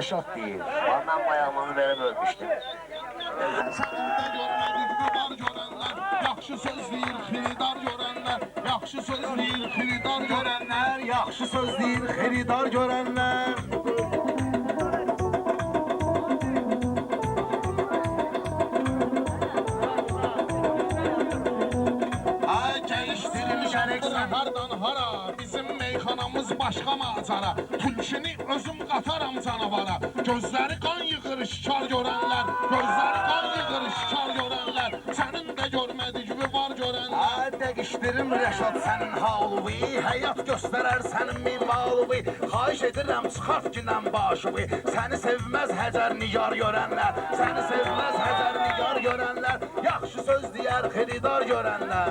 Şat değil. Ondan bayağımanı verip ölmüştüm. Sənində görmədik var görənlər, yaxşı söz deyir xeridar görənlər, yaxşı söz deyir xeridar görənlər, Yaxşı söz deyir xeridar görənlər. Ay gəlişdirmiş ələksə hardan hara, bizim meyxanamız başqa macara, Tülkini özüm qataram canavara, gözləri qan yığır şikar görənlər, gözləri qan yığır şikar görənlər, sənin də görmədik var görənlər. Dəqişdirim Rəşad sənin halıvi, həyat göstərər sənin minvalıvi. Xahiş edirəm çıxart ginən başıvi, səni sevməz Həcər nigar görənlər, səni sevməz Həcər nigar görənlər. Yaxşı söz deyər xeridar görənlər.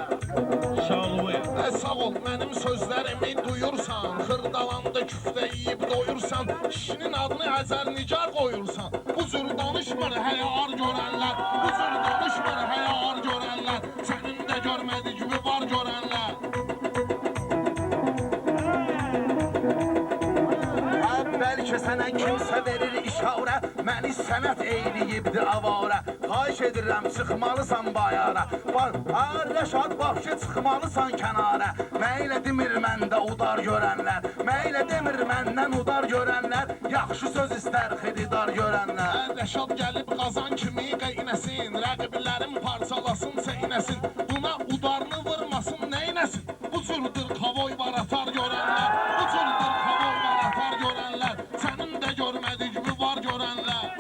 Sağ ol, mənim sözlərimi duyursan, xırdalanda küftə yiyib doyursan, kişinin adını Həcər nigar qoyursan. Bu cür danışmır həyar görənlər, bu cür danışmır həyar görənlər, sənin də görmədik var görənlər. Bəlkə sənə kimsə verir işarə, məni sənət eyləyibdi avarə. Xahiş edirəm çıxmalısan bayara, Rəşad baxşı çıxmalısan kənara. Məylə demir məndə udar görənlər, məylə demir məndən udar görənlər. Yaxşı söz istər xeridar görənlər. Rəşad gəlib qazan kimi qeynəsin, rəqiblərim parçalasın seynəsin, buna udarını vurmasın neynəsin. Bu cürdür kavoy var atar görənlər, bu cürdür kavoy var atar görənlər, sənin də görmədik var görənlər.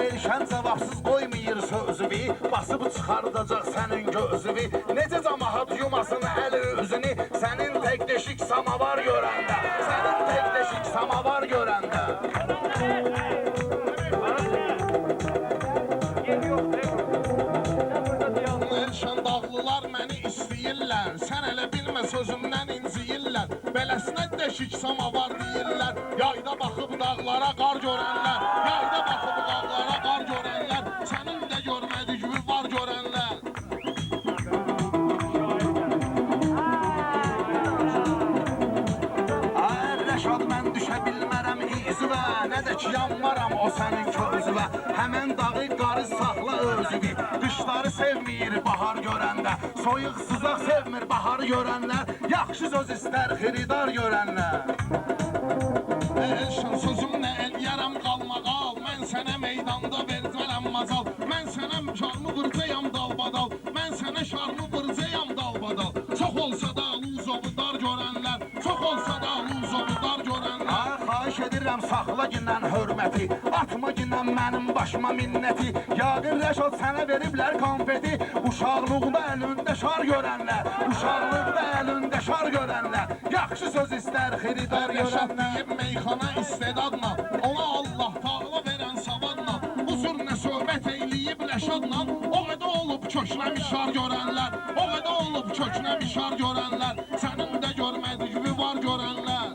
Elşən cavabsız qoymayır sözüvi, basıb çıxardacaq sənin gözüvi. Necə camahat yumasın əli üzünü, sənin tək deşik samavar görəndə, sənin tək deşik samavar görəndə. Elşən dağlılar məni istəyirlər, sən elə bilmə sözümdən inciyirlər. Beləsinə deşik samavar deyirlər, yayda baxıb dağlara qar görənlər, yayda baxıb dağlara qar görənlər, sənin də görmədik var görənlər. Rəşad mən düşə bilmərəm izvə, nə də ki yanmaram o sənin közvə. Həmən dağı qarı saxla özüvi, qışları sevmir bahar görəndə, soyuq sızaq sevmir bahar görənlər. Yaxşı söz istər xeridar görənlər. Elşən sözümlə eləyərəm qalmaqal, mən sənə meydanda vercərəm mazal, mən sənə şarmı vırcayam dalbadal, mən sənə şarmı vırcayam dalbadal. Çox olsa da luzovu dar görənlər, çox olsa da luzovu dar görənlər. Xahiş edirəm saxla ginən hörməti, atma ginən mənim başıma minnəti. Yaqin Rəşad sənə veriblər konfeti, uşaqlıqda əlində şar görənlər, uşaqlıqda əlində şar görənlər. Yaxşı söz istər xeridar Rəşad görənlər. deyib meyxana istedadla, ona Allah Taala verən savadla, bu cür nə söhbət eyləyib Rəşadla, o qədər olub kökləmişar görənlər, o qədər olub kökləmişar görənlər, sənin də görmədik var görənlər.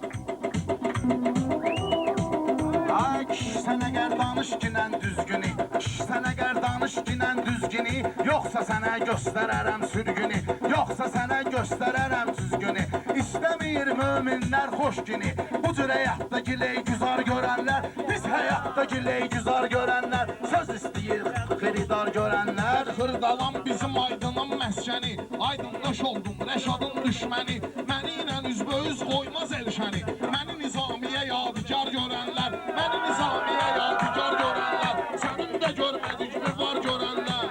Ay kişi sən əgər danış ginən düzgünü, kişi sən əgər danış ginən düzgünü, yoxsa sənə göstərərəm sürgünü, yoxsa sənə göstərərəm düzgünü. İstəmir möminlər xoş günü, bu cür həyatda giley güzar görənlər, biz həyatda giley güzar görənlər, söz istəyir xeridar görənlər. Xırdalan bizim aydının məskəni, aydındaş oldum Rəşadın düşməni, məni ilə üzbəüz qoymaz Elşəni, məni Nizamiyə yadigar görənlər, məni Nizamiyə yadigar görənlər, sənin də görmədik var görənlər.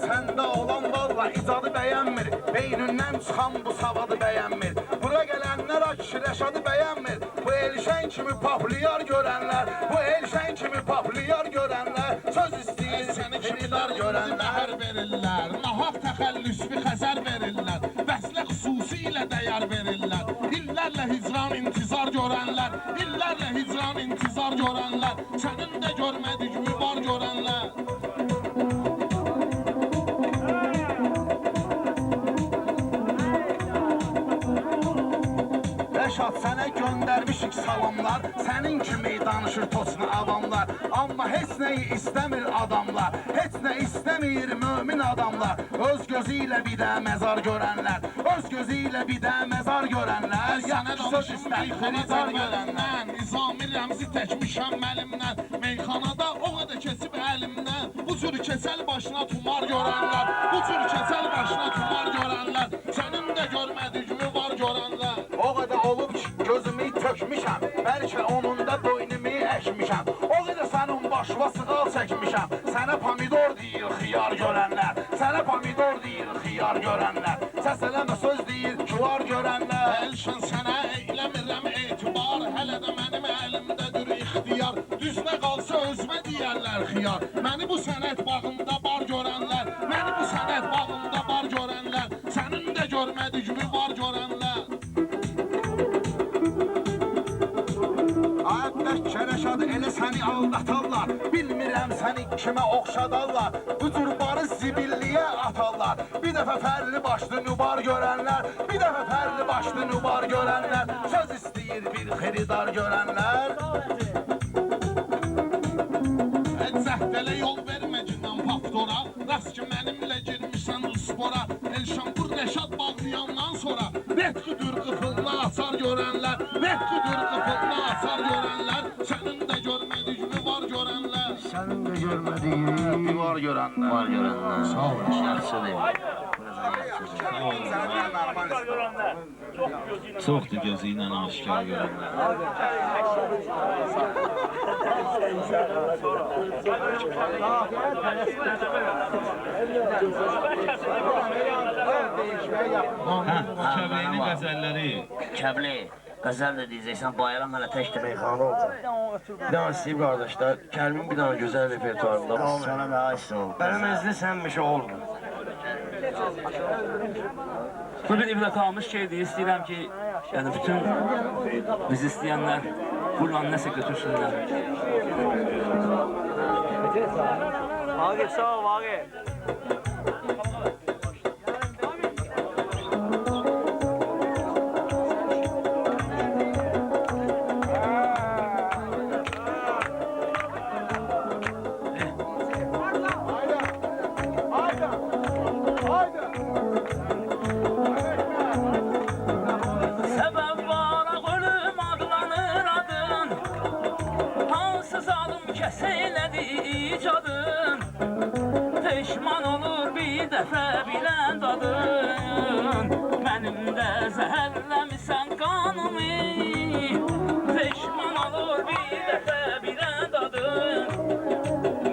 Səndə olan valla icadı bəyənmir, beynündən çıxan bu savadı bəyənmir. Bura gələnlər kişi Rəşadı bəyənmir, bu Elşən kimi papliyar görənlər, bu Elşən kimi papliyar görənlər, söz istəyir Səni xeridar kimlər görənlər. məhər verirlər, nahaq təxəllüsvi xəzər verirlər, vəslə xüsusilə dəyər verirlər. İllərlə hicran intizar görənlər, illərlə hicran intizar görənlər, sənin də görmədik var görənlər. Rəşad, sənə göndərmişik salamlar. Sənin kimi danışır tosna adamlar. Amma heç nəyi istəmir adamlar. Heç nə istəmir mömin adamlar. Öz gözü ilə bir də məzar görənlər. Öz gözü ilə bir də məzar görənlər. Sənə danışım meyxanada məndən, Nizami rəmzi təkmişəm məlimdən. Meyxanada o qədər kesib əlimdən. Bu cür kesəl başına tumar görənlər. Bu cür kesəl başına tumar görənlər. Sənin də görmədiyimi var görənlər. O qədər olub ki, gözümü tökmüşəm. Bəlkə onun da boynumu əkmişəm. O qədər sənin başına sığal çəkmişəm. Sənə pomidor deyir xiyar görənlər. Sənə pomidor deyir xiyar görənlər. Səs eləmə söz deyir küvar görənlər. Elşən sənə eyləmirəm etibar. Hələ də mənim əlimdədir ixtiyar. Düzünə qalsa özümə deyərlər xiyar. Məni bu sənət bağında bar görənlər. Məni bu sənət bağında bar görənlər. Sənin də görmədiyimi var görənlər. Bəlkə Rəşad elə səni aldatarlar. Bilmirəm səni kimə oxşadarlar. Bu cür barı zibilliyə atarlar. Bir dəfə fərli başlı nübar görənlər. Bir dəfə fərli başlı nübar görənlər. Söz istəyir bir xeridar görənlər. Zəhdələ yol vermə cindən papdora. Rast ki mənimlə girmişsən spora. Elşan bu Rəşad bağlayandan sonra Retqüdür qıfılına açar görənlər. Retqüdür qıfılına açar görənlər. Sənin də görmədiyimi var görənlər. Sənin də görmədiyini var görənlər. Var görənlər. Sağ ol. Yaxşıdır. Çoxdur gözü ilə aşkar görənlər. Kəbəyinin qəzəlləri. Kəbli, qəzəl də deyəcəksən, bayram hələ tək də meyxana olacaq. Bir dana istəyib qardaşlar, Kərimin bir dana gözəl repertuarında var. Sənə də aysın ol. Bələməzli sənmiş olmur. Bu bir ibrət almış şeydir, istəyirəm ki, yəni bütün bizi istəyənlər buradan nəsə götürsünlər. Vaqif, sağ ol, Vaqif. Səbəb var, ölüm adlanır adın, hansı zalım kəseylədi icadın. Peşman olur bir dəfə bilən dadın, mənim də zəhərləmisən qanımı. Peşman olur bir dəfə bilən dadın,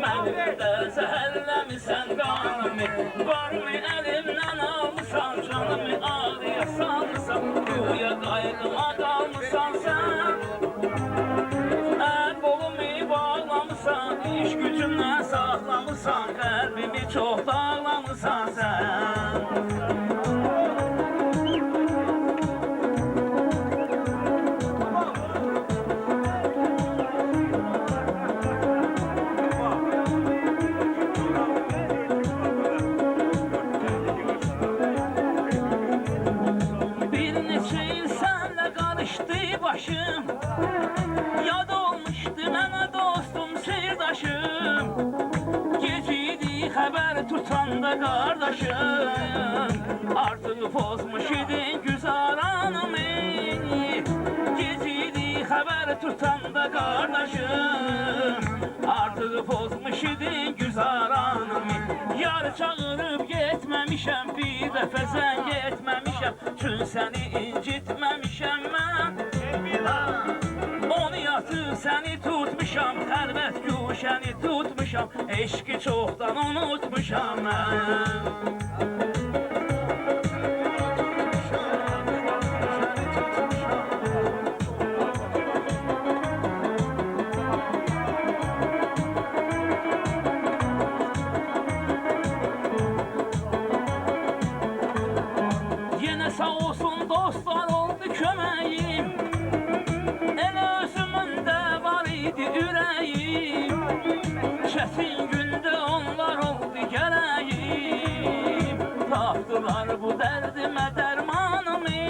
mənim də zəhərləmisən qanımı. Varmı əlimdən almışsan canımı, ağrıya salmışsan, güya qayğıma qalmışsan sən. Əl-qolumu bağlamısan, iş gücümdən saxlamısan, qəlbimi çox dağlamısan sən. Bir neçə il sənlə qarışdı başım, yad olmuşdu mənə dostum, sirdaşım. Geciydi xəbər tutanda qardaşım, artıq pozmuş idin güzaranımı. Geciydi xəbər tutanda qardaşım, artıq pozmuş idin güzaranımı. Yar çağırıb getməmişəm, bir dəfə zəng etməmişəm, çün səni incitməmişəm mən. Onu yatıb səni tutmuşam, xəlvət güşəni tutmuşam, eşqi çoxdan unutmuşam mən. Yenə sağ olsun dostlar oldu köməyim, elə özümün də var idi ürəyim. Çətin gündə onlar oldu gərəyim, tapdılar bu dərdimə dərmanımı.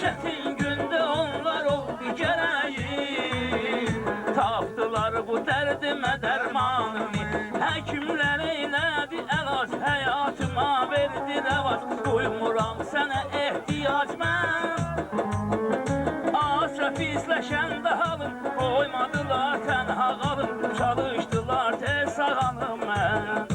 çetin günde onlar oldu gərəyim. Tapdılar bu dərdimə dərmanımı, həkimlər eylədi əlac, həyatıma verdi rəvac. Duymuram sənə ehtiyac mən, aşa pisləşəndə halım, qoymadılar tənha qalım, çalışdılar tez sağalım mən.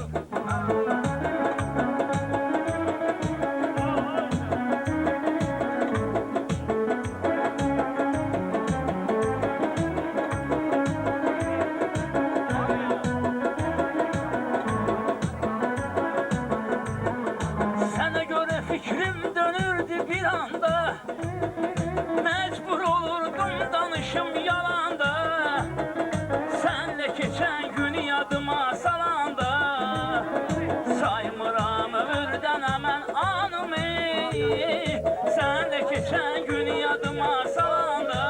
Sənə görə fikrim dönürdü bir anda, məcbur olurdum danışım yalanda. Sənlə keçən günü yadıma salanda, saymıram ömürdən əmən anımı. Sənlə keçən günü yadıma salanda,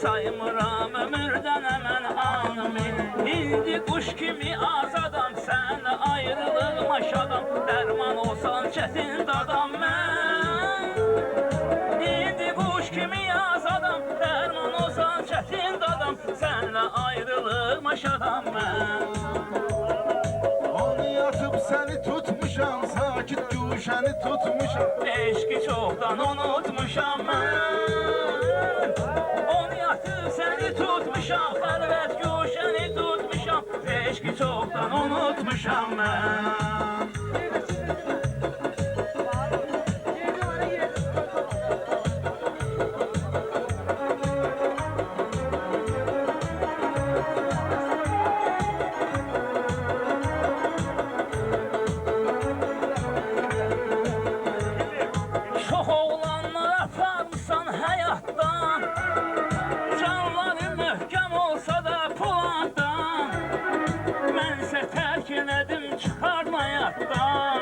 saymıram ömürdən əmən anımı. İndi quş kimi azadam, sənlə ayrılığım aşadam, dərman olsan çətin dadam mən. İndi quş kimi azadam, dərman olsan çətin dadam, sənlə ayrılığım aşadam mən. Onu yatıb səni tutmuşam, sakit güşəni tutmuşam. Eşki çoxdan unutmuşam mən. Onu yatıb səni tutmuşam, xəlvət güşəni tutmuşam. Eşki çoxdan unutmuşam mən. Çox oğlanlar aparmısan həyatdan, canları möhkəm olsa da pulandan. Mənsə tərk elədim çıxarma yaddan,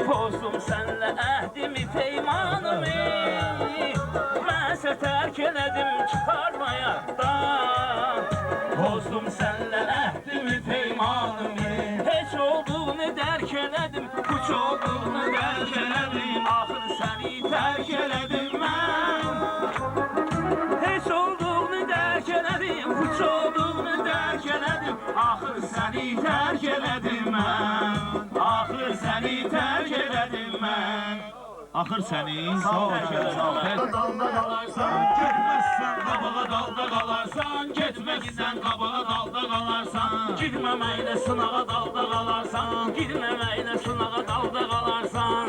pozdum sənlə əhdimi peymanımı. Mənsə tərk elədim çıxarma yaddan, pozdum sənlə əhdimi peymanımı. Heç olduğunu dərk elədim, puç olduğunu dərk elədim, axır səni tərk elədim mən. Heç olduğunu dərk elədim, puç olduğunu dərk elədim, axır səni tərk elədim mən. Axır səni tərk elədim mən. Axır səni sağ ol. Dalda qalarsan, getməzsən qabağa dalda qalarsan, getməzsən qabağa dalda qalarsan. Girməməklə sınağa dalda qalarsan, girməməklə sınağa dalda qalarsan.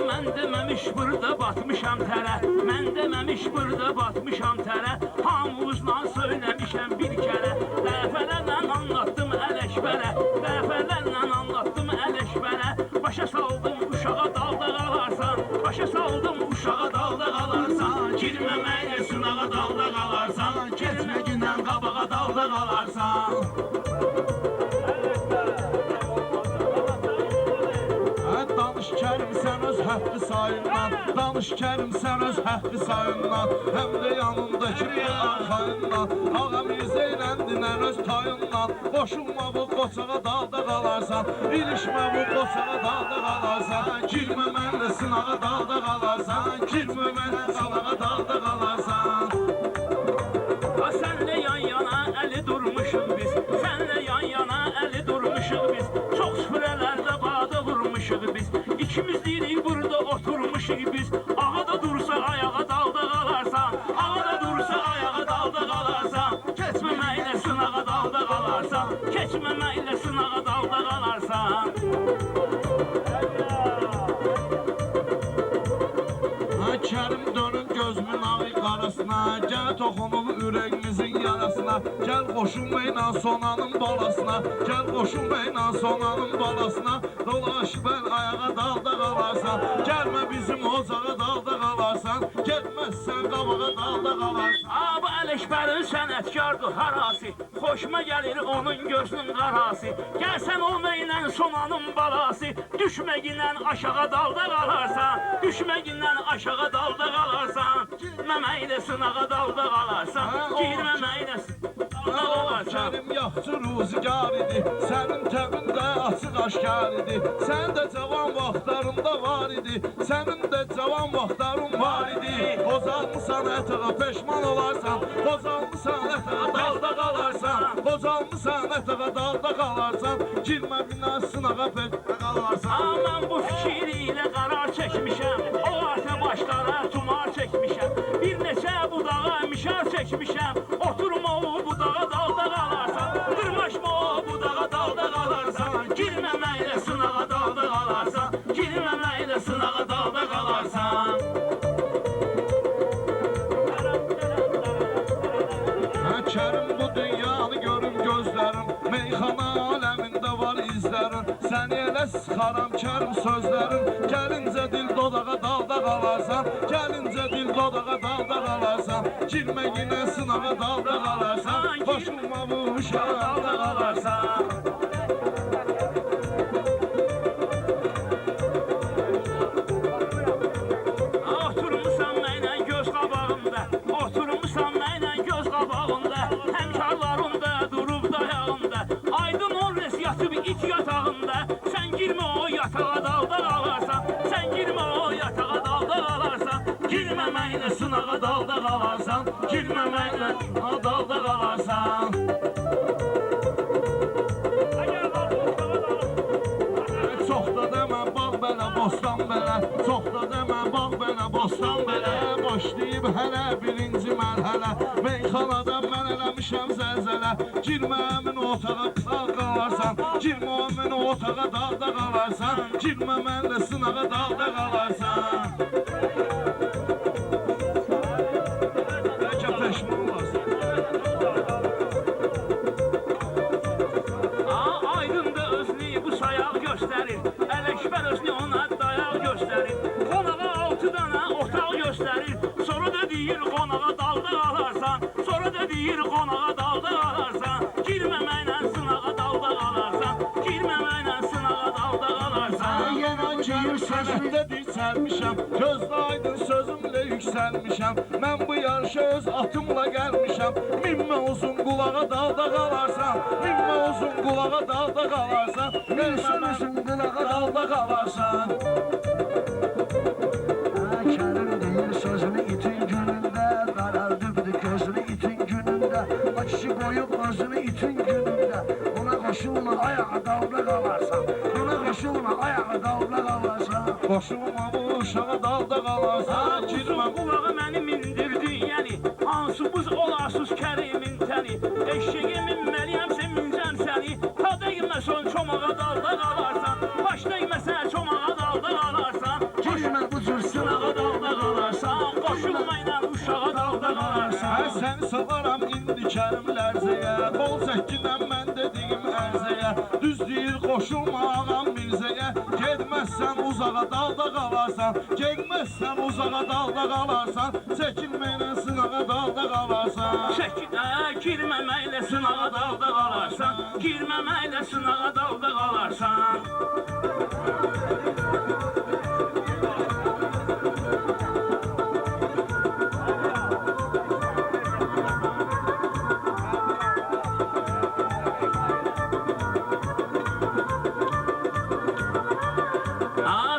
Mən deməmiş burada batmışam tərə, mən deməmiş burada batmışam tərə. Hamımızla söyləmişəm bir kərə, dəfələrlə anlattım ələşbərə, dəfələrlə anlattım ələşbərə. Başa saldım uşağa dalda qalarsan, başa saldım uşağa dalda qalarsan. Girməməklə sınağa dalda qalarsan, getməklə qabağa dalda qalarsan. Danış Kərim sən öz həqqi sayından, danış Kərim sən öz həqqi sayından, həm də yanındakı bir arxayından. Ağam izləyləndindən öz tayından, boşunma bu qoçağa dalda qalarsan, ilişmə bu qoçağa dalda qalarsan. Girmə mənlə sınağa dalda qalarsan, girmə mənlə sınağa dalda qalarsan. Sənlə yan yana əli durmuşuq biz, sənlə yan yana əli durmuşuq biz. Çox süfrələrdə badə vurmuşuq biz, İkimiz deyirik burada oturmuşuq biz. Ağa da dursa ayağa dalda qalarsan, ağa da dursa ayağa dalda qalarsan. Keçməməklə sınağa dalda qalarsan, keçməməklə sınağa dalda qalarsan. Kərim dönün gözümün ağı qarasına, gəl toxunub ürəyimizin yarasına. Gəl qoşulmayla sonanın balasına, gəl qoşulmayla sonanın balasına. Dolaş mən ayağa dalda qalarsan, gəlmə bizim ocağa dalda qalarsan, getməzsən qabağa dalda qalarsan. Bu Ələkbərin sənətkardır harası, xoşuma gəlir onun gözünün qarası. Gəlsən olmayla sonanın balası, düşməginlə aşağı dalda qalarsan, düşməginlə aşağı dalda qalarsan. Girməməklə sınağa dalda qalarsan, girməməklə dalda qalarsan. qalarsan. Kerim yaxşı ruzigar idi, sənin təmində açıq aşkar idi. Sən də cavan vaxtlarında var idi, sənin də cavan vaxtların var idi. Qozalmısan ətağa peşman olarsan, qozalmısan ətağa dalda qalarsan, qozalmısan ətağa dalda qalarsan, girmə binə sınağa peşman qalarsan. Mən bu fikir ilə qarar çəkmişəm, o vaxta başlara tumar çəkmişəm. Bir neçə budağa mişar çəkmişəm, oturma o budağa dalda qalarsan, qırmaşma o budağa dalda qalarsan, girməməklə sınağa dalda qalarsan, girməməklə sınağa dalda qalarsan. Kerim bu dünyanı görüm gözlərim, meyxana aləmində var izlərin. Səni elə sıxaram Kerim sözlərim, gəlincə dil dodağa dalda qalarsan, gəlincə dil dodağa dalda qalarsan, girmə yenə sınağa dalda qalarsan, qoşulma bu uşağa dalda qalarsan. Oturmuşsan mənlə göz qabağında, oturmuşsan mənlə göz qabağında, həmkarlarında durub dayağında, aydın orres yatıb it yatağında, sən girmə o yatağa dalda qalarsan, sən girmə o yatağa dalda qalarsan, girməməklə sınağa dalda qalarsan, girməməklə dalda qalarsan. Çox da demə bağ belə, bostan belə, çox da demə bağ belə, bostan belə. Başlayıb hələ birinci mərhələ, meyxanada mən eləmişəm zəlzələ. Girmə əmin otağa sağ qalarsan, girmə əmin otağa dalda qalarsan, girmə mənlə sınağa dalda qalarsan. Bəlkə peşman olarsan. Aydındır özlü bu sayaq göstərir, Ələkbər özlü ona dayaq göstərir, qonağa 6 dana otaq göstərir, sonra da deyir qonağa dalda qalarsan, sonra da deyir qonağa dalda qalarsan, girməməklə sınağa dalda qalarsan, girməməklə sınağa dalda qalarsan. Yenə geyir sözümdə dirçəlmişəm, gözlə aydın sözümlə yüksəlmişəm. Mən bu yarışa öz atımla gəlmişəm, minmə uzun qulağa dalda qalarsan, minmə uzun qulağa dalda qalarsan, minmə uzun qulağa dalda qalarsan. Kerim deyir sözünü itin günündə, daraldıbdı gözünü itin günündə, o kişi qoyub özünü itin günündə, ona qoşulma ayağa dalda qalarsan, ona qoşulma ayağa dalda qalarsan. Qoşulma bu uşağa dalda qalarsan, girmə Qulağı məni mindirdi, yəni hansı buz olarsız Kərimin təni, eşeğe minməliyəm sən mincəm səni, ta dəyməsən çomağa dalda qalarsan, baş dəyməsə çomağa dalda qalarsan, Girmə bu cür sınağa dalda qalarsan, qoşulma ilə uşağa dalda qalarsan. Səni savaram indi Kerim lərzəyə, qol çəkinəm mən dediyim ərzəyə. Düz deyir qoşulma ağam Mirzəyə, gedməzsən uzağa dalda qalarsan, gedməzsən uzağa dalda qalarsan, çəkinməklə sınağa dalda qalarsan. Girməməklə sınağa dalda qalarsan, girməməklə sınağa dalda qalarsan.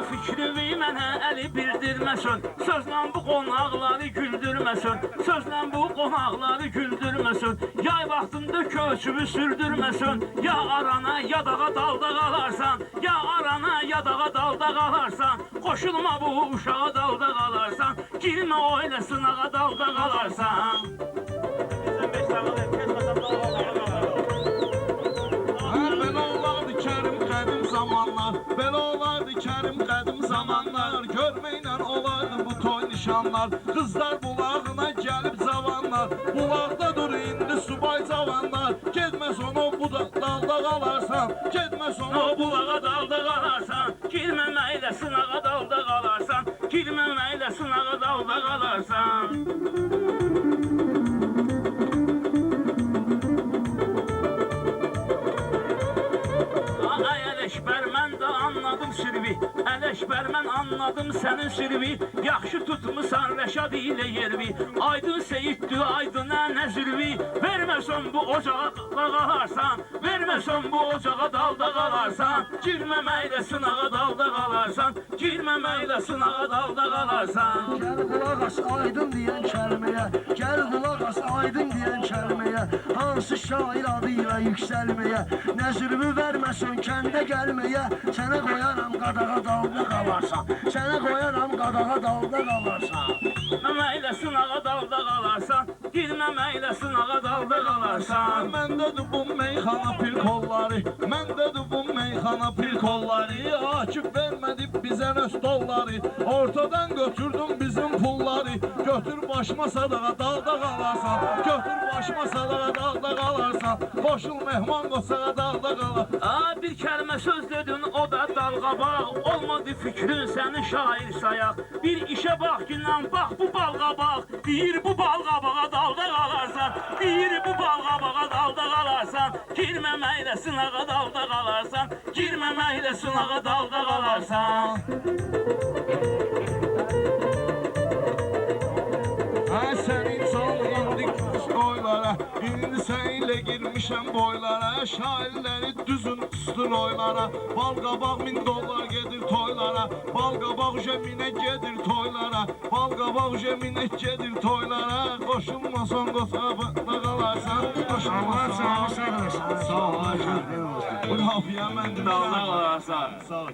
Fikrimi mənə əli bildirməsin, sözlə bu qonaqları güldürməsin, sözlə bu qonaqları güldürməsin, yay vaxtında köçümü sürdürməsin, ya arana yadağa dalda qalarsan, ya arana yadağa dalda qalarsan, qoşulma bu uşağa dalda qalarsan, girmə o ilə sınağa dalda qalarsan. Belə olardı Kerim qədim zamanlar, belə olardı Kerim qədim zamanlar, görməklə olardı bu toy nişanlar, qızlar bulağına gəlib cavanlar, bulaqda dur indi subay cavanlar, gedməz onu bu dalda qalarsan, gedməz onu O bulağa dalda qalarsan, girməməklə sınağa dalda qalarsan, girməməklə sınağa dalda qalarsan. Ay Ələkbər, mən də anladım sirvi, Ələkbər, mən anladım sənin sirvi. Yaxşı tutmusan Rəşad ilə yervi. Aydın Seyiddir, aydına nə zirvi. Verməsən bu ocağa qalarsan, verməsən bu ocağa dalda qalarsan. Girməməklə sınağa dalda qalarsan, girməməklə sınağa dalda qalarsan. Gəl qulaq as aydın deyən kəlməyə, gəl qulaq as aydın deyən kəlməyə. Hansı şair adıyla yüksəlməyə, nəzrimi verməsən kəndə gəlməyə. Sənə qoyaram qadağa dalda qalarsan, sənə qoyaram qadağa dalda qalarsan. Girməməklə sınağa dalda qalarsan, girməməklə sınağa dalda qalarsan. Məndədir bu meyxana pir kolları, məndədir bu meyxana pir kolları. Akif vermədi bizə öz dolları, ortadan götürdün bizim pulları. Götür başıma sadağa dalda qalarsan, götür başıma sadağa dalda qalarsan. Qoşul mehman qosağa dalda qalar. Bir kəlmə söz dedin, o da dalqabaq. Olmadı fikrin səni şair sayaq. Bir işə bax gündən, bax bu balqabaq. Deyir bu balqabağa dalda qalarsan, deyir bu balqabağa dalda qalarsan. Girməməklə sınağa dalda qalarsan, girməməklə sınağa dalda qalarsan. Sənin çalğandı qoylara, indi sənlə girmişəm boylara. Şairləri düzün üstün oylara, balqabaq $1000 gedir toylara. Balqabaq jeminə gedir toylara, balqabaq jeminə gedir toylara. Qoşulmasan qosabaqda qalarsan, qoşulmasan sağ ol. Bu hafiyə mən Dalda qalarsan. sağ ol.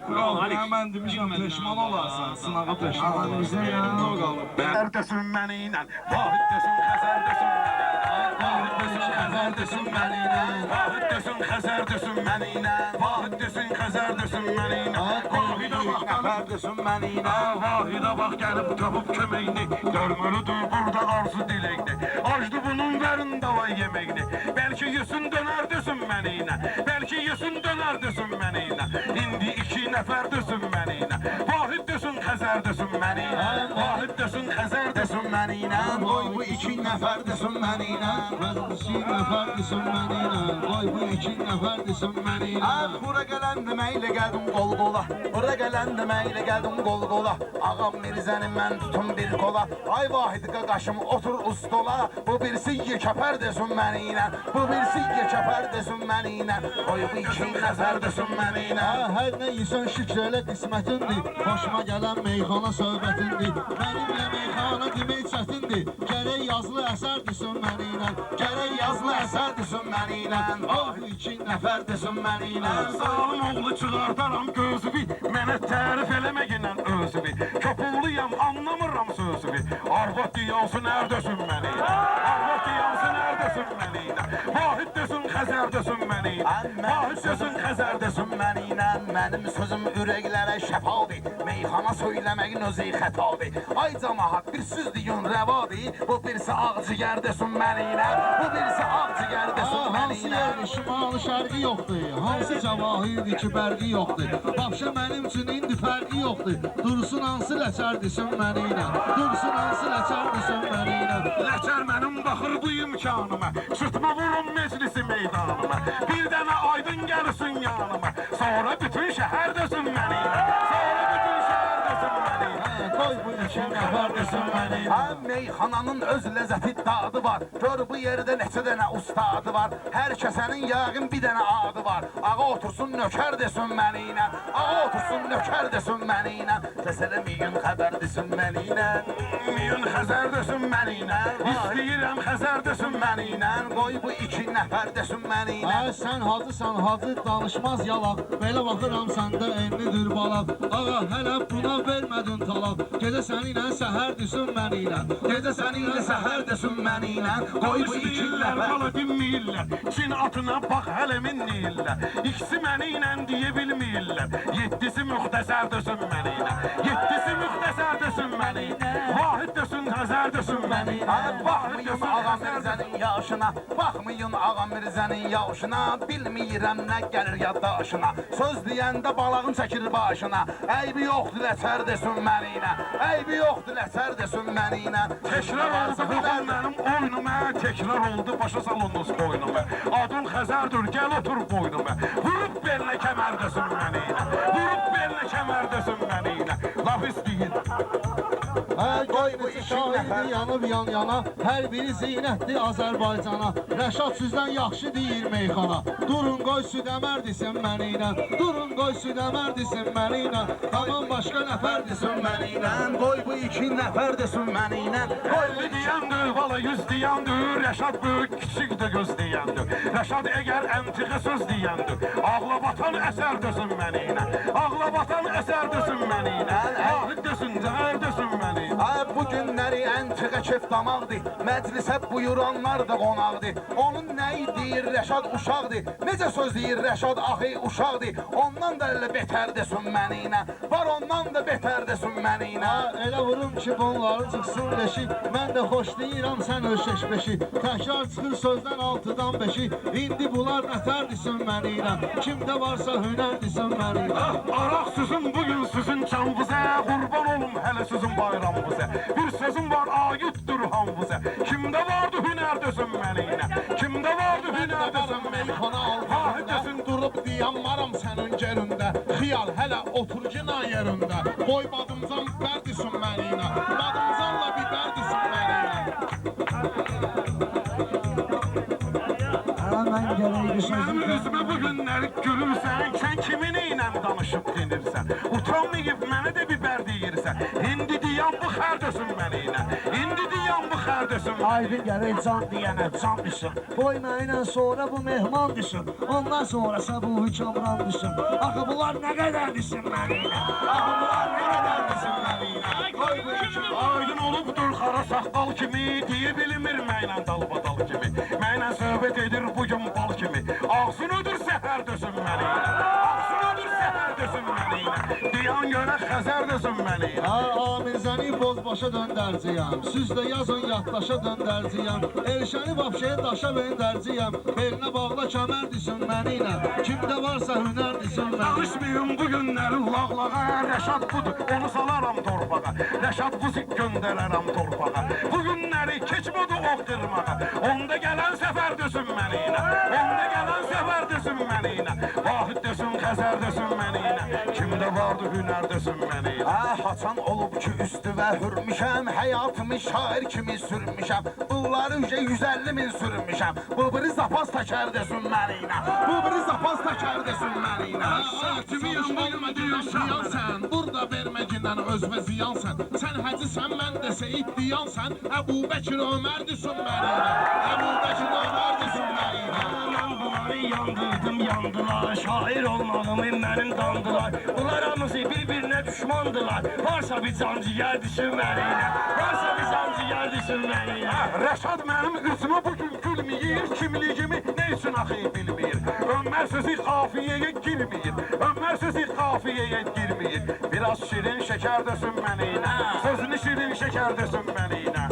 Quralına mən demişəm, peşman olarsan, sınağa peşman olarsan, yerində o qalıb. Xəzər desin məni ilə, Vahid desin Xəzər desin məni ilə. Vahid desin Xəzər desin məni ilə, Vahid desin Xəzər desin məni ilə. Vahidə bax nəfər desin məni ilə, Vahidə bax gəlib tapıb köməyini. Görmürüdür burada arzu diləkdir, acdı bunun verin davay yeməkdir. Bəlkə yesin dönər desin məni ilə, bəlkə yesin dönər desin məni ilə. İndi iki nəfər desin məni ilə, Vahid desin Xəzər desin məni ilə, Vahid desin Xəzər desin məni ilə. Qoy bu iki nəfər desin məni ilə, İki nəfər desin məni ilə, qoy bu iki nəfər desin məni ilə. Bura gələn deməklə gəldim qol qola, bura gələn deməklə gəldim qol qola. Ağam Mirzənin mən tutum bir qola, ay Vahid qaqaşım otur ustola. Bu birisi yekəpər desin məni ilə, bu birisi yekəpər desin məni ilə. Qoy bu iki nəfər desin məni ilə. Hər nə yesən şükr elə qismətindir, xoşuma gələn meyxana söhbətindir. Mənimlə meyxana demək çətindir, gərək yazılı əsər desin məni ilə, gərək yazılı əsər desin məni ilə. Ah iki nəfər desin məni ilə. Sağım oğlu çıxardaram gözümü, mənə tərif eləməklə özümü. Köpüklüyəm, anlamıram sözümü. Arvad diyansın ərdəsin məni ilə, arvad diyansın ərdəsin məni ilə. Vahid desin Xəzər desin məni ilə, Vahid desin Xəzər desin məni ilə. Mənim sözüm ürəklərə şəfadır, meyxana söyləməyin özü xətadır. Ay camaat bir söz deyin rəvadır, bu birisi ağcıgər desin məni ilə, bu birisi ağcıgər desin məni Hansı ilə. yerdir, şimalı şərqi yoxdur, hansı cavahirdir ki bərqi yoxdur. Vapşə mənim üçün indi fərqi yoxdur, dursun hansı ləçər desin məni ilə, dursun hansı ləçər desin məni ilə. Ləçər mənim baxır bu imkanıma, sırtıma vurun meclisi meydanıma. Bir dənə aydın gəlsin yanıma, sonra bütün şəhər desin məni ilə, sonra bütün şəhər desin məni ilə. Qoy bu iki nəfər desin məni ilə. Meyxananın öz ləzzəti dadı var, gör bu yerdə neçə dənə ustadı var. Hər kəsənin yəqin bir dənə adı var. Ağa otursun nökər desin məni ilə, ağa otursun nökər desin məni ilə. Kəsələ miyin xəbər desin məni ilə, miyin Xəzər desin məni ilə. İstəyirəm Xəzər desin məni ilə, qoy bu iki nəfər desin məni ilə. Sən hacısan, hacı danışmaz yalaq, belə baxıram səndə enlidir balaq. Ağa hələ buna vermədin talaq, gecə səninlə səhər desin məni ilə, Gecə səninlə səhər desin məni ilə, qoy bu iki nəfər. Qalı dinməyirlər, Çin atına bax hələ minniyirlər. İkisi məni ilə deyə bilməyirlər, yeddisi müxtəsər desin məni ilə, yeddisi müxtəsər desin məni ilə. Vahid desin Xəzər desin məni ilə. Baxmayın Ağa Mirzənin yaşına, baxmayın Ağa Mirzənin yaşına. Bilməyirəm nə gəlir yaddaşına, söz deyəndə balağın çəkir başına. Əybi yoxdur ləçər desin məni ilə, əybi yoxdur ləçər desin məni ilə. Təkrar oldu bu mənim oyunuma, təkrar oldu başa salınız boynuma. Adın Xəzərdir, gəl otur boynuma. Vurub belinə kəmər desin məni ilə, vurub belinə kəmər desin şahidi yanıb yan-yana, hər biri zinətdir Azərbaycana. Rəşad sizdən yaxşı deyir meyxana. Durun qoy südəmər desin məni ilə, durun qoy südəmər desin məni ilə. Tamam başqa nəfər desin məni ilə. Qoy bu iki nəfər desin məni ilə. Qoy bu deyəndir, vala yüz deyəndir. Rəşad böyük, kiçikdir göz deyəndir. Rəşad əgər əntiqə söz deyəndir. Ağlabatan əsər desin məni ilə, ağlabatan əsər desin məni ilə. Ahid desin, zəhər desin məni ilə. Bu günləri əntiqə kef damaqdır. Məclisə buyuranlar da qonaqdır. Onun nəyi deyir Rəşad uşaqdır. Necə söz deyir Rəşad axı uşaqdır. Ondan da elə betər desin məni ilə. Var ondan da betər desin məni ilə. Elə vurum ki bunları çıxsın leşi. Mən də xoş deyirəm sən öz şeş-beşi. Təkrar çıxır sözdən 6-dan 5-i. İndi bunlar nətər desin məni ilə. Kimdə varsa hünər desin məni ilə. Araq sizin bugün sizin çanvıza. Qurban olum hələ sizin bayramınıza. Bir sözüm var ayıtdır hamvıza. Kimdə vardı hünər desin məni ilə. Kimdə vardı hünər desin məni ilə. Ahid desin durub diyanmaram sənin gerində. Xiyal hələ otur cina yerində. Qoy badımcan bər desin məni ilə. Badımcanla biber desin məni ilə. Mən gələydi sözüm. Mənim üzümə bu günləri gülürsən, sən kiminlə danışıb dinirsən. Utanmayıb mənə də biber deyirsən. İndi diyan bu xər desin məni ilə. İndi diyan bu xər desin məni ilə. Aydın gəlir can deyənə can düşün. Boy mənlə sonra bu mehman düşün. Ondan sonrası bu hükümran düşün. Axı bunlar nə qədər düşün məni ilə. Axı bunlar nə qədər düşün məni ilə. Aydın olubdur xara saqqal kimi, deyə bilmir mənlə dalbadal kimi. Mənlə söhbət edir bugün bal kimi. Ağzını ödür səhər desin məni ilə. Ağzını ödür səhər desin məni ilə. Diyan görə xəzər desin məni ilə. Amirzəni bozbaşa döndərciyəm. Siz də yazın yaddaşa döndərciyəm. Erşəni vapşaya daşa döndərciyəm. Belinə bağla kəmər desin məni ilə. Kimdə varsa hünər desin məni ilə. Danışmayın bu günləri lağlağa. Rəşad budur, onu salaram torpağa. Rəşad buzik göndərərəm torpağa. Bu günləri keçmədi ox qırmağa. Onda gələn səfər desin məni ilə. Onda gələn səfər desin məni ilə. Vahid desin, xəzər desin məni ilə. Kimdə vardı hünər desin məni ilə. Haçan olub ki üstüvə hürmüşəm. Həyatımı şair kimi sürmüşəm. Bunları 150 min sürmüşəm. Bu biri zapas təkər desin məni ilə. Bu biri zapas təkər desin məni ilə. Kimi yanma diyorsan sen. Burada verməcindən özvə ziyansən. Sən həcisən, mən də Seyid diyansən. Əbu Bəkir Ömər desin məni ilə. Əbu Bəkir Ömər desin məni ilə. Mən bunları yandırdım yandılar. Şair olmağımı mənim dandılar. Bunlar hamısı bir-birinə düşmandılar. Varsa bir canciyər düşün məni ilə. Varsa bir canciyər düşün məni ilə. Rəşad mənim üzümə bugün gülməyir. Kimliyimi nə üçün axı bilmir. Ömər sözü xafiyəyə girmir. Ömər sözü xafiyəyə girmir. Biraz şirin şəkər desin məni ilə. Sözünü şirin şəkər desin məni ilə.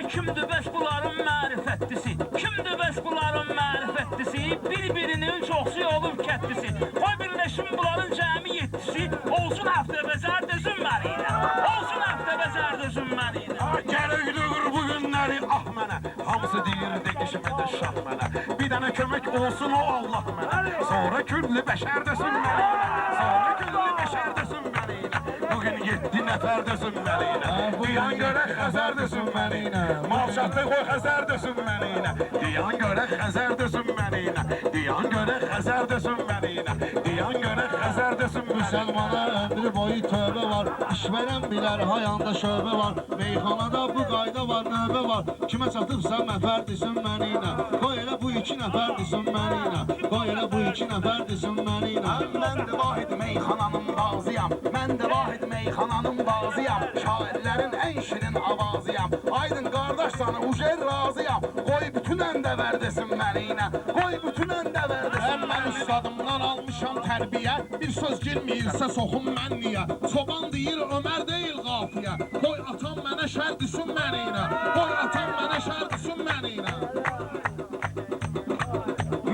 Kimdir bəs bunların mərifətlisi? Kimdir bəs bunların mərifətlisi? Bir-birinin çoxsu olub kətlisi. Qoy birləşin bunların cəmi yettisi. Olsun həftə bəzər desin məni ilə. Olsun həftə bəzər desin məni ilə. Gərəklidir bu günləri ah mənə. Hamısı deyir deqişmədə şah mənə. Bir dənə kömək olsun o Allah mənə. Sonra küllü bəşər desin məni ilə. Sonra küllü bəşər desin məni ilə. Bugün 7 nəfər desin məni ilə. Diyan görə xəzər desin məni ilə. Malşatı qoy xəzər desin məni ilə. Diyan görə xəzər desin məni ilə. Diyan görə xəzər desin məni ilə. Diyan görə xəzər desin müsəlmana ömrü boyu tövbə var. İşvərən bilər hayanda şöbə var. Meyxanada bu qayda var, növbə var. Kimə çatıbsa məfər desin məni ilə. Qoy elə bu 2 nəfər desin məni ilə. Qoy elə bu 2 nəfər desin məni ilə. Mən də vahid meyxananın bazıyam. Mən də vahid meyxananın bazıyam. Şairlərin ən şirin avazıyam. Aydın qardaş sana ujer razıyam. Qoy bütün əndəvər desin məni ilə. Qoy bütün əndəvər desin Mən ustadımdan almışam tərbiyə. Bir söz girməyirsə soxum mən niyə? Çoban deyir Ömər deyil qafiyə. Qoy atam mənə şər desin məni ilə. Qoy atam mənə şər desin məni ilə.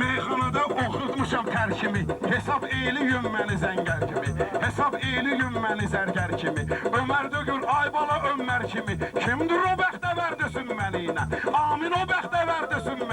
Meyxanada oxutmuşam tərkimi. Hesab eyliyim məni zəngər kimi. Hesab eyliyim məni zərgər kimi. Ömər dögür ay bala Ömər kimi. Kimdir o bəxtəvər desin məni ilə. Amin o bəxtəvər desin məni ilə.